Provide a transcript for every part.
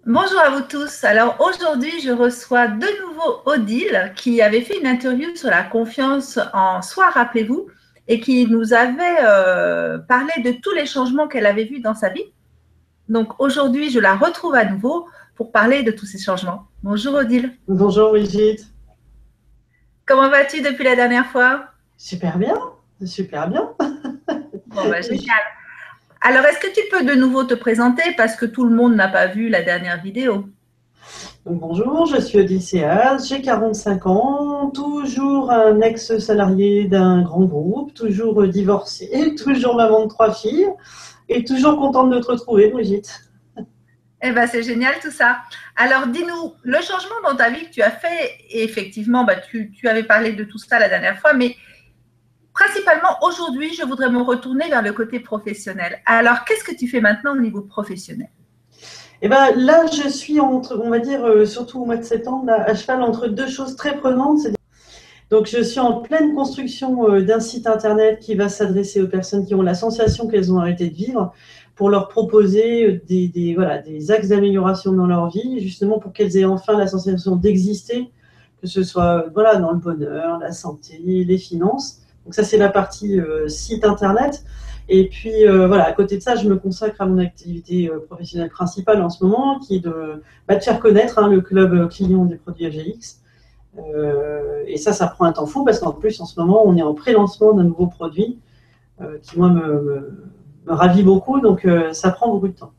Bonjour à vous tous. Alors aujourd'hui, je reçois de nouveau Odile qui avait fait une interview sur la confiance en soi, rappelez-vous, et qui nous avait parlé de tous les changements qu'elle avait vus dans sa vie. Donc aujourd'hui, je la retrouve à nouveau pour parler de tous ces changements. Bonjour Odile. Bonjour Brigitte. Comment vas-tu depuis la dernière fois? Super bien, super bien. Bon, bah, génial. Alors, est-ce que tu peux de nouveau te présenter parce que tout le monde n'a pas vu la dernière vidéo? Donc, bonjour, je suis Odysseas, j'ai 45 ans, toujours un ex-salarié d'un grand groupe, toujours divorcée, toujours maman de 3 filles et toujours contente de te retrouver Brigitte. Eh ben, c'est génial tout ça. Alors, dis-nous, le changement dans ta vie que tu as fait, et effectivement, bah, tu avais parlé de tout ça la dernière fois, mais principalement aujourd'hui, je voudrais me retourner vers le côté professionnel. Alors, qu'est-ce que tu fais maintenant au niveau professionnel? Et ben là, je suis entre, on va dire, surtout au mois de septembre, là, à cheval entre deux choses très prenantes. Donc, je suis en pleine construction d'un site internet qui va s'adresser aux personnes qui ont la sensation qu'elles ont arrêté de vivre pour leur proposer voilà, des axes d'amélioration dans leur vie, justement pour qu'elles aient enfin la sensation d'exister, que ce soit voilà, dans le bonheur, la santé, les finances. Donc, ça, c'est la partie site internet. Et puis, voilà, à côté de ça, je me consacre à mon activité professionnelle principale en ce moment, qui est de faire connaître le club client des produits AGX. Et ça prend un temps fou parce qu'en plus, en ce moment, on est en pré-lancement d'un nouveau produit qui, moi, me ravit beaucoup. Donc, ça prend beaucoup de temps.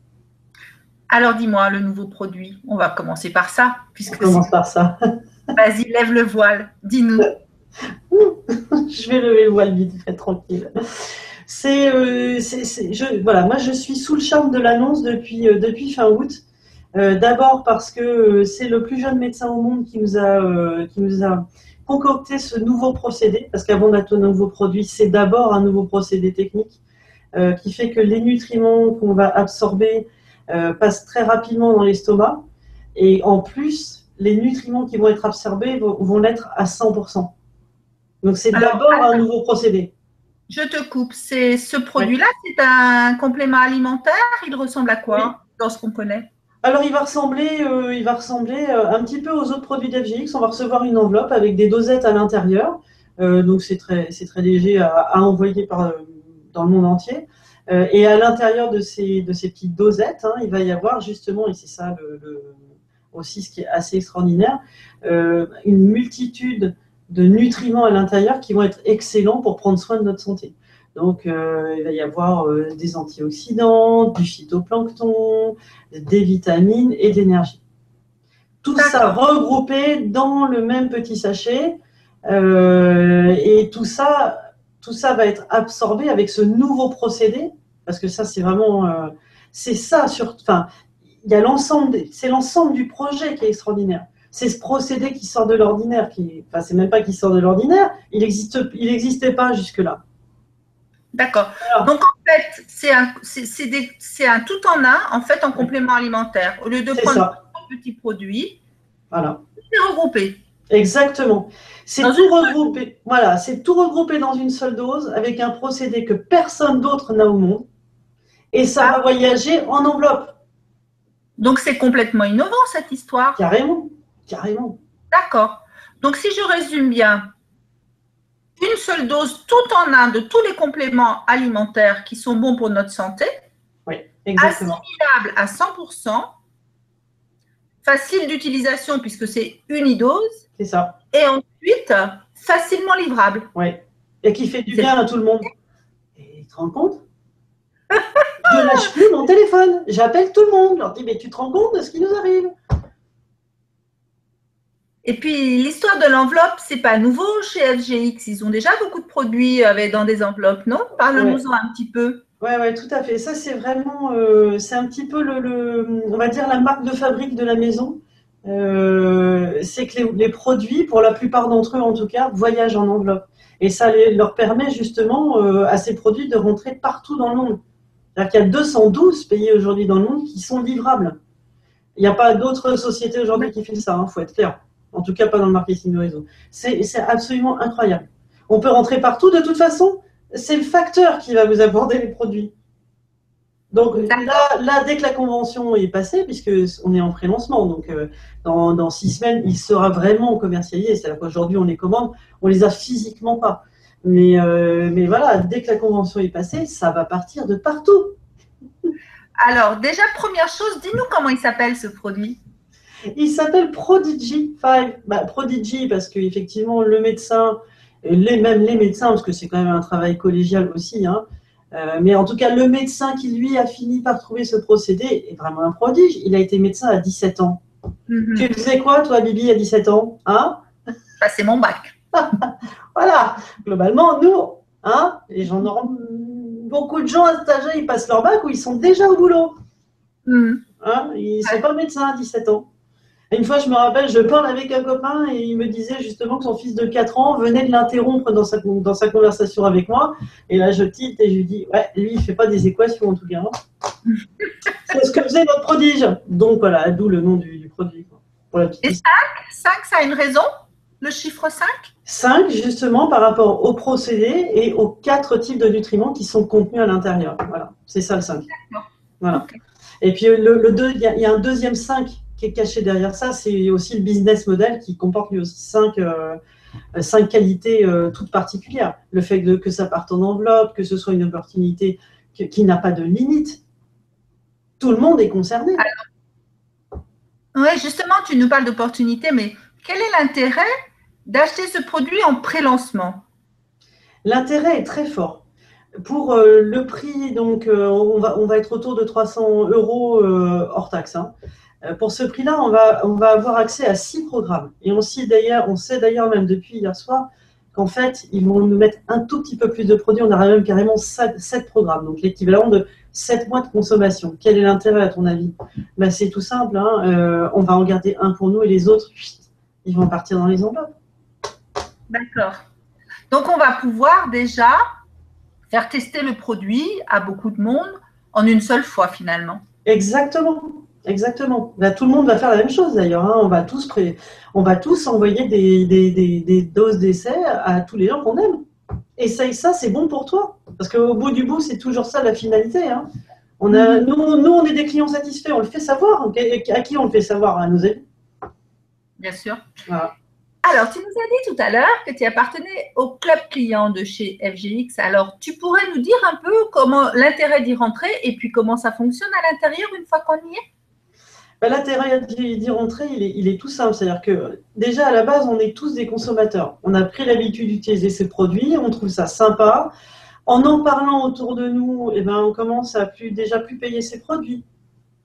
Alors, dis-moi, le nouveau produit, on va commencer par ça, On puisque c'est… commence par ça. Vas-y, lève le voile, dis-nous. Je vais lever le voile vite, fait tranquille. Voilà, moi, je suis sous le charme de l'annonce depuis fin août. D'abord parce que c'est le plus jeune médecin au monde qui nous a concocté ce nouveau procédé, parce qu'avant d'être un nouveau produit, c'est d'abord un nouveau procédé technique qui fait que les nutriments qu'on va absorber passent très rapidement dans l'estomac, et en plus, les nutriments qui vont être absorbés vont l'être à 100%. Donc c'est Alors, d'abord un nouveau procédé. je te coupe. C'est ce Oui. produit-là, c'est un complément alimentaire. Il ressemble à Oui. quoi dans ce qu'on connaît? Alors, il va ressembler un petit peu aux autres produits d'FGX. On va recevoir une enveloppe avec des dosettes à l'intérieur. Donc, c'est très léger à envoyer dans le monde entier. Et à l'intérieur de ces petites dosettes, il va y avoir justement, et c'est ça aussi ce qui est assez extraordinaire, une multitude de nutriments à l'intérieur qui vont être excellents pour prendre soin de notre santé. Donc, il va y avoir des antioxydants, du phytoplancton, des vitamines et de l'énergie. Tout ça D'accord. regroupé dans le même petit sachet. Et tout ça va être absorbé avec ce nouveau procédé, parce que ça, c'est vraiment… c'est ça, enfin, il y a c'est l'ensemble du projet qui est extraordinaire. C'est ce procédé qui sort de l'ordinaire, enfin, c'est même pas qui sort de l'ordinaire, il n'existait pas jusque-là. D'accord. Alors, Donc, en fait, c'est un tout en un, en fait, en ouais, complément alimentaire. Au lieu de c'est prendre ça. un petit produit, Voilà. c'est regroupé Exactement. dans C'est une tout seule. regroupé. Voilà, c'est tout regroupé dans une seule dose avec un procédé que personne d'autre n'a au monde. Et ça Ah, va voyager en enveloppe. donc, c'est complètement innovant, cette histoire. Carrément. Carrément. D'accord. Donc, si je résume bien, une seule dose tout en un de tous les compléments alimentaires qui sont bons pour notre santé, Oui, exactement. assimilable à 100%, facile d'utilisation puisque c'est unidose, C'est ça. et ensuite facilement livrable. Oui. Et qui fait du C'est… bien à tout le monde. Et tu te rends compte? Je lâche plus mon téléphone. J'appelle tout le monde. Je leur dis, mais tu te rends compte de ce qui nous arrive? Et puis l'histoire de l'enveloppe, c'est pas nouveau chez FGX. Ils ont déjà beaucoup de produits dans des enveloppes, non? Ouais. Parle-nous-en un petit peu. Ouais, ouais, tout à fait. Ça, c'est vraiment, c'est un petit peu on va dire la marque de fabrique de la maison. C'est que les produits, pour la plupart d'entre eux en tout cas, voyagent en enveloppe. Et ça leur permet justement à ces produits de rentrer partout dans le monde. C'est-à-dire qu'il y a 212 pays aujourd'hui dans le monde qui sont livrables. Il n'y a pas d'autres sociétés aujourd'hui qui font ça, faut être clair. En tout cas, pas dans le marketing de réseau. C'est absolument incroyable. On peut rentrer partout. De toute façon, c'est le facteur qui va vous apporter les produits. Donc là, dès que la convention est passée, puisque on est en pré-lancement, donc dans 6 semaines, il sera vraiment commercialisé. C'est-à-dire qu'aujourd'hui, on les commande, on les a physiquement pas. Mais voilà, dès que la convention est passée, ça va partir de partout. Alors, déjà, première chose, dis-nous comment il s'appelle ce produit. Il s'appelle Prodigy 5. Prodigy parce qu'effectivement, le médecin, même les médecins, parce que c'est quand même un travail collégial aussi, hein, mais en tout cas, le médecin qui, lui, a fini par trouver ce procédé est vraiment un prodige. Il a été médecin à 17 ans. Tu faisais quoi, toi, Bibi, à 17 ans, hein? C'est mon bac. Voilà. Globalement, nous, hein, les gens beaucoup de gens à cet âge-là, ils passent leur bac ou ils sont déjà au boulot. Hein, ils ne sont pas médecins à 17 ans. Et une fois, je me rappelle, je parle avec un copain et il me disait justement que son fils de 4 ans venait de l'interrompre dans sa conversation avec moi. Et là, je tilte et je lui dis, ouais, lui, il ne fait pas des équations en tout cas. Hein. C'est ce que faisait notre prodige. Donc voilà, d'où le nom du produit. Pour la et 5, ça a une raison? Le chiffre 5? 5, justement, par rapport au procédé et aux 4 types de nutriments qui sont contenus à l'intérieur. Voilà, c'est ça le 5. Voilà. Okay. Et puis, il y a un deuxième 5 qui est caché derrière ça, c'est aussi le business model qui comporte lui aussi 5 qualités toutes particulières. Le fait que ça parte en enveloppe, que ce soit une opportunité qui n'a pas de limite. Tout le monde est concerné. Oui, justement, tu nous parles d'opportunité, mais quel est l'intérêt d'acheter ce produit en pré-lancement? L'intérêt est très fort. Pour le prix, donc, on va être autour de 300 € hors taxe. Hein. Pour ce prix-là, on va avoir accès à 6 programmes. Et on sait d'ailleurs même depuis hier soir qu'en fait, ils vont nous mettre un tout petit peu plus de produits. On aura même carrément 7 programmes, donc l'équivalent de 7 mois de consommation. Quel est l'intérêt à ton avis? C'est tout simple. Hein. On va en garder un pour nous et les autres, ils vont partir dans les enveloppes. D'accord. Donc, on va pouvoir déjà faire tester le produit à beaucoup de monde en une seule fois finalement. Exactement. Exactement. Là, tout le monde va faire la même chose d'ailleurs. Hein. On va tous envoyer des doses d'essai à tous les gens qu'on aime. Essaye ça, c'est bon pour toi. Parce qu'au bout du bout, c'est toujours ça la finalité. Hein. Nous, on est des clients satisfaits. On le fait savoir. À qui on le fait savoir? À nos amis. Bien sûr. Voilà. Alors, tu nous as dit tout à l'heure que tu appartenais au club client de chez FGX. Alors, tu pourrais nous dire un peu comment l'intérêt d'y rentrer et puis comment ça fonctionne à l'intérieur une fois qu'on y est? L'intérêt d'y rentrer, il est tout simple. C'est-à-dire que déjà, à la base, on est tous des consommateurs. On a pris l'habitude d'utiliser ces produits, on trouve ça sympa. En parlant autour de nous, on commence à déjà plus payer ces produits.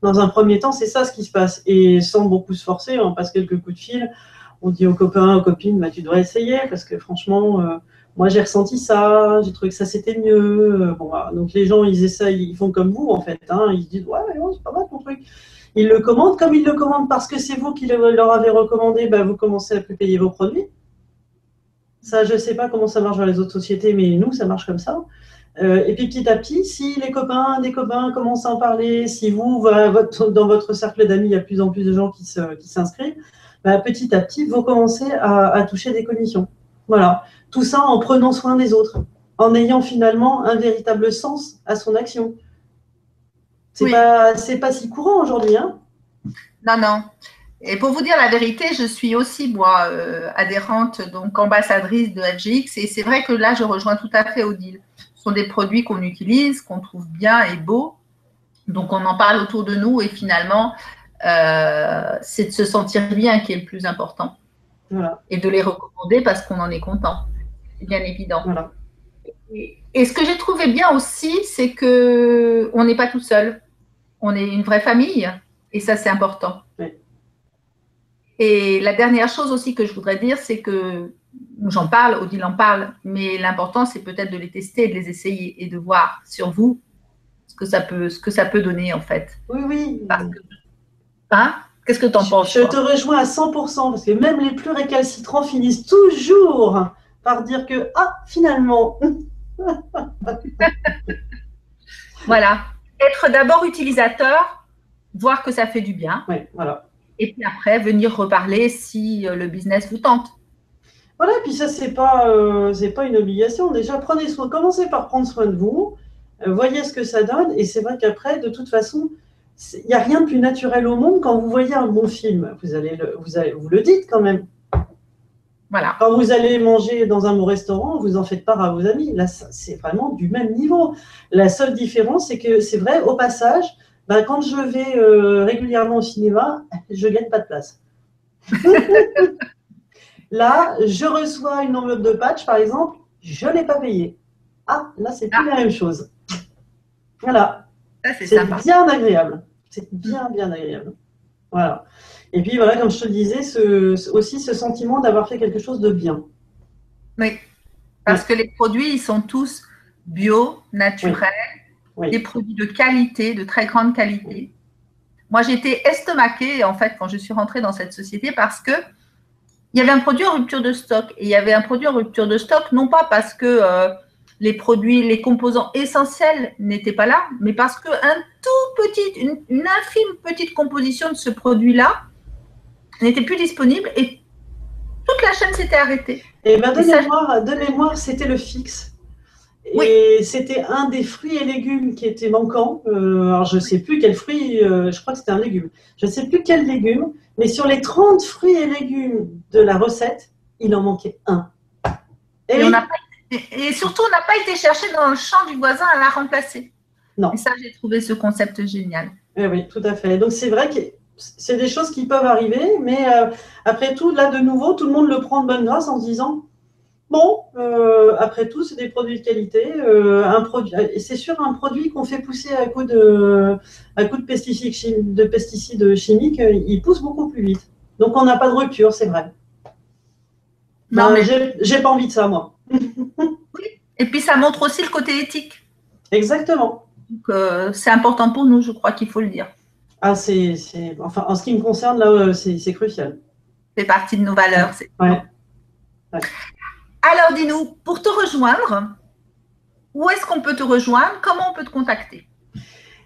Dans un premier temps, c'est ça ce qui se passe. Et sans beaucoup se forcer, on passe quelques coups de fil. On dit aux copains, aux copines, tu devrais essayer parce que franchement, moi j'ai ressenti ça, j'ai trouvé que ça c'était mieux. Bon, voilà. Donc les gens, ils essayent, ils font comme vous en fait. Hein. Ils se disent, ouais, c'est pas mal ton truc. Ils le commandent. Comme ils le commandent parce que c'est vous qui leur avez recommandé, vous commencez à plus payer vos produits. Ça, je ne sais pas comment ça marche dans les autres sociétés, mais nous, ça marche comme ça. Et puis petit à petit, si les copains, des copains commencent à en parler, si vous, dans votre cercle d'amis, il y a de plus en plus de gens qui s'inscrivent, petit à petit, vous commencez à toucher des commissions. Voilà. Tout ça en prenant soin des autres, en ayant finalement un véritable sens à son action. C'est pas si courant aujourd'hui. Hein. Non. Et pour vous dire la vérité, je suis aussi, moi, adhérente, donc ambassadrice de FGX. Et c'est vrai que là, je rejoins tout à fait Odile. Ce sont des produits qu'on utilise, qu'on trouve bien et beaux. Donc, on en parle autour de nous et finalement, c'est de se sentir bien qui est le plus important. Voilà. Et de les recommander parce qu'on en est content. C'est bien évident. Voilà. Et ce que j'ai trouvé bien aussi, c'est qu'on n'est pas tout seul. On est une vraie famille et ça, c'est important. Oui. Et la dernière chose aussi que je voudrais dire, c'est que j'en parle, Odile en parle, mais l'important, c'est peut-être de les tester, de les essayer et de voir sur vous ce que ça peut donner en fait. Oui. Hein? Qu'est-ce que tu en penses? Je te rejoins à 100% parce que même les plus récalcitrants finissent toujours par dire que finalement. Voilà. Être d'abord utilisateur, voir que ça fait du bien. Oui, voilà. Et puis après, venir reparler si le business vous tente. Voilà, et puis ça, c'est pas une obligation. Déjà, commencez par prendre soin de vous. voyez ce que ça donne. Et c'est vrai qu'après, de toute façon, il n'y a rien de plus naturel au monde. Quand vous voyez un bon film, vous le dites quand même. Voilà. Quand vous allez manger dans un bon restaurant, vous en faites part à vos amis. Là, c'est vraiment du même niveau. La seule différence, c'est que c'est vrai, au passage, ben, quand je vais régulièrement au cinéma, je ne gagne pas de place. Là, je reçois une enveloppe de patch, par exemple, je ne l'ai pas payée. Ah, là, c'est plus la même chose. Voilà. C'est bien agréable. C'est bien, bien agréable. Voilà. Et puis, voilà, comme je te le disais, aussi ce sentiment d'avoir fait quelque chose de bien. Oui, parce que les produits, ils sont tous bio, naturels, des produits de qualité, de très grande qualité. Moi, j'étais estomaquée, en fait, quand je suis rentrée dans cette société parce que il y avait un produit en rupture de stock. Et il y avait un produit en rupture de stock, non pas parce que les produits, les composants essentiels n'étaient pas là, mais parce qu'une infime petite composition de ce produit-là n'était plus disponible et toute la chaîne s'était arrêtée. Et bien, de mémoire, c'était le fixe. Et c'était un des fruits et légumes qui étaient manquants. Alors, je ne sais plus quel fruit, je crois que c'était un légume. Je ne sais plus quel légume, mais sur les 30 fruits et légumes de la recette, il en manquait un. Et surtout, on n'a pas été chercher dans le champ du voisin à la remplacer. Non. Et ça, j'ai trouvé ce concept génial. Oui, tout à fait. Donc, c'est vrai que c'est des choses qui peuvent arriver, mais après tout, là, de nouveau, tout le monde le prend de bonne grâce en se disant bon, après tout, c'est des produits de qualité. C'est sûr, un produit qu'on fait pousser à coup de pesticides chimiques, il pousse beaucoup plus vite. Donc, on n'a pas de rupture, c'est vrai. Non, mais j'ai pas envie de ça, moi. Oui. Et puis, ça montre aussi le côté éthique. Exactement. Donc, c'est important pour nous, je crois qu'il faut le dire. Ah, enfin, en ce qui me concerne, là, c'est crucial. C'est partie de nos valeurs. Ouais. Alors, dis-nous, pour te rejoindre, où est-ce qu'on peut te rejoindre? Comment on peut te contacter?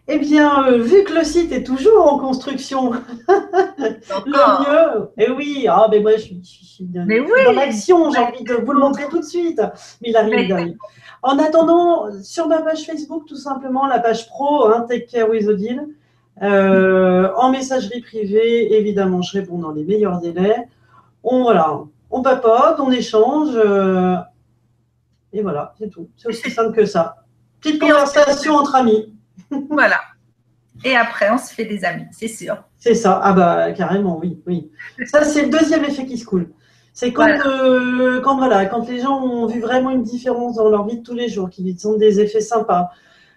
Eh bien, vu que le site est toujours en construction, le mieux, et oui, mais moi je suis dans l'action, j'ai envie de vous le montrer tout de suite, mais il arrive. En attendant, sur ma page Facebook, tout simplement, la page pro, Take Care with Odile, en messagerie privée, évidemment, je réponds dans les meilleurs délais. On papote, on échange, et voilà, c'est tout. C'est aussi simple que ça. Petite conversation entre amis. Voilà. Et après, on se fait des amis, c'est sûr. C'est ça. Ah bah carrément, oui. Ça, c'est le deuxième effet qui se coule. C'est quand les gens ont vu vraiment une différence dans leur vie de tous les jours, qu'ils ont des effets sympas,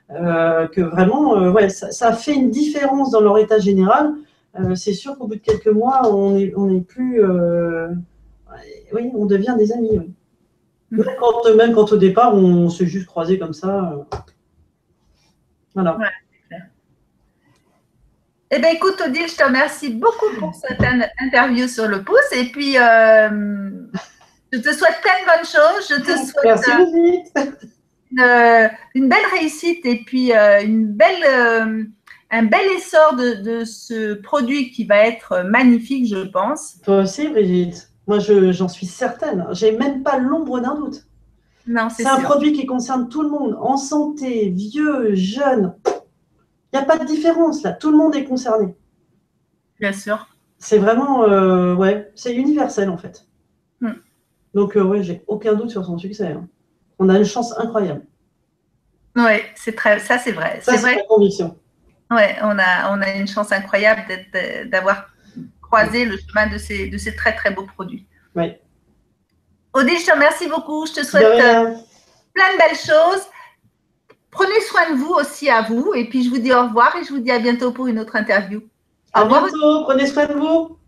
que vraiment, ça fait une différence dans leur état général. C'est sûr qu'au bout de quelques mois, on est plus, on devient des amis. Oui. Même quand au départ, on s'est juste croisés comme ça. Voilà. Ouais, c'est clair. Eh bien, écoute, Odile, je te remercie beaucoup pour cette interview sur le pouce. Et puis, je te souhaite plein de bonnes choses. Je te souhaite une belle réussite et puis un bel essor de ce produit qui va être magnifique, je pense. Toi aussi, Brigitte. Moi, j'en suis certaine. J'ai même pas l'ombre d'un doute. Non, c'est un produit qui concerne tout le monde, en santé, vieux, jeune. Il n'y a pas de différence là. Tout le monde est concerné. Bien sûr. C'est vraiment, c'est universel en fait. Donc, j'ai aucun doute sur son succès. Hein. On a une chance incroyable. Oui, ça c'est vrai. Ça, c'est ma conviction. Oui, on a une chance incroyable d'avoir croisé le chemin de ces très très beaux produits. Oui. Odile, je te remercie beaucoup. Je te souhaite plein de belles choses. Prenez soin de vous aussi à vous. Et puis, je vous dis au revoir et je vous dis à bientôt pour une autre interview. À bientôt. Prenez soin de vous.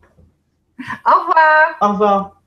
Au revoir. Au revoir.